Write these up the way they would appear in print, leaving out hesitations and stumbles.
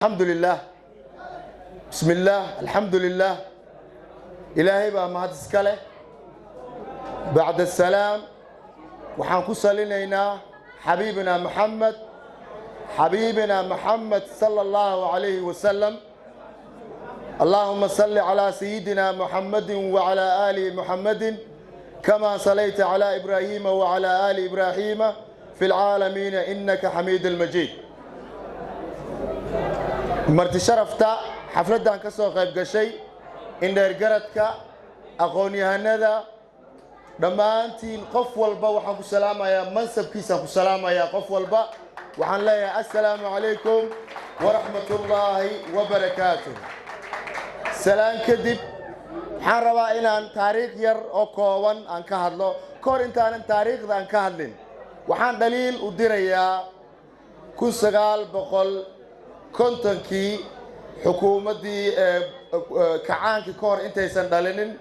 الحمد لله بسم الله الحمد لله إلهي بقى مهد اسكاله بعد السلام وحنكو صلينا حبيبنا محمد صلى الله عليه وسلم. اللهم صل على سيدنا محمد وعلى آل محمد كما صليت على إبراهيم وعلى آل إبراهيم في العالمين إنك حميد المجيد. marti sharafta xafladan ka soo qayb gashay indheer garadka aqoon-yahanada dhammaantiin qof walba waxaan ku salaamayaa mansabkiisa ku salaamayaa qof walba waxaan leeyahay assalaamu calaykum wa rahmatullaahi wa barakaatuh. salaan kadib waxaan rabaa inaan taariikh yar oo kooban aan ka hadlo kahor intaanan taariikhda aan ka hadlin waxaan dhaliil u dirayaa 1950kii xukuumaddii kacaankii ka hor intaysan dhalinin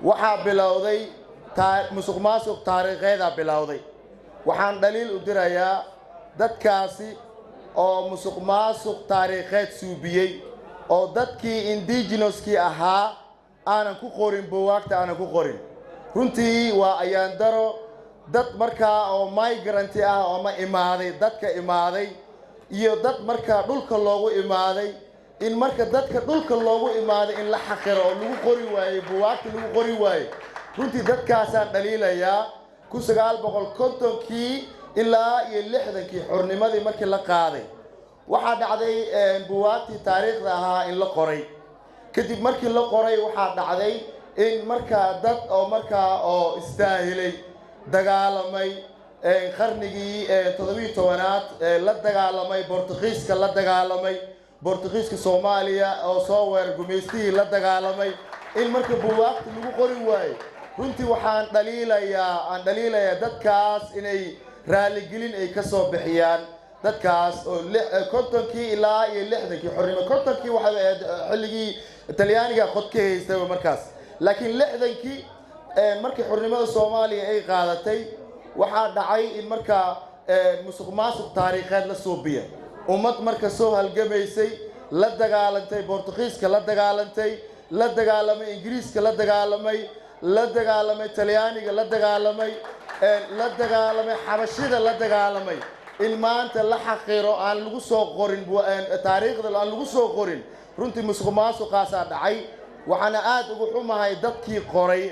waxaa bilowday musuqmaasuq taariikheedaa bilowday. waxaan dhaliil u dirayaa dadkaasi oo musuqmaasuq taariikheed suubiyey oo dadkii indigenouskii ahaa aanan ku qorin buugaagta aanan ku qorin. runtii waa ayaan daro dad markaa oo migranti ah oo ma imaaday dadka imaaday iyo dad markaa dhulka loogu imaaday in marka dadka dhulka loogu imaaday in la xaqiro oo lagu qori waayey buugaagta lagu qori waayey. runtii dadkaasaan dhaliilayaa 1950kii ilaa iyo 60kii xornimadii markii la qaaday waxaa dhacday buugaagtii taariikhda ahaa in la qoray. kadib markii la qoray waxaa dhacday in markaa dad oo markaa oo istaahilay dagaalamay qarnigii 17aad la dagaalamay Boortaqiiska la dagaalamay Boortaqiiska Soomaaliya oo soo weerar gumeystihii la dagaalamay in marka buugaagta lagu qori waayey. runtii waxaan dhaliilayaa dadkaas inay raali gelin ay ka soo bixiyaan dadkaas oo 50kii ilaa iyo 60kii xornimo 50kii waxa xilligii Talyaaniga qod ka haystay markaas laakiin 60kii markii xornimada Soomaaliya ay qaadatay waxaa dhacay in markaa musuqmaasuq taariikheed la suubiya ummad marka soo halgamaysay la dagaalantay Boortaqiiska la dagaalamay Ingiriiska la dagaalamay Talyaaniga la dagaalamay Xabashida la dagaalamay in maanta la xaqiro aan lagu soo qorin taariikhda aan lagu soo qorin runtii musuqmaasuqaas dhacay. waxaana aad ugu xumahay dadkii qoray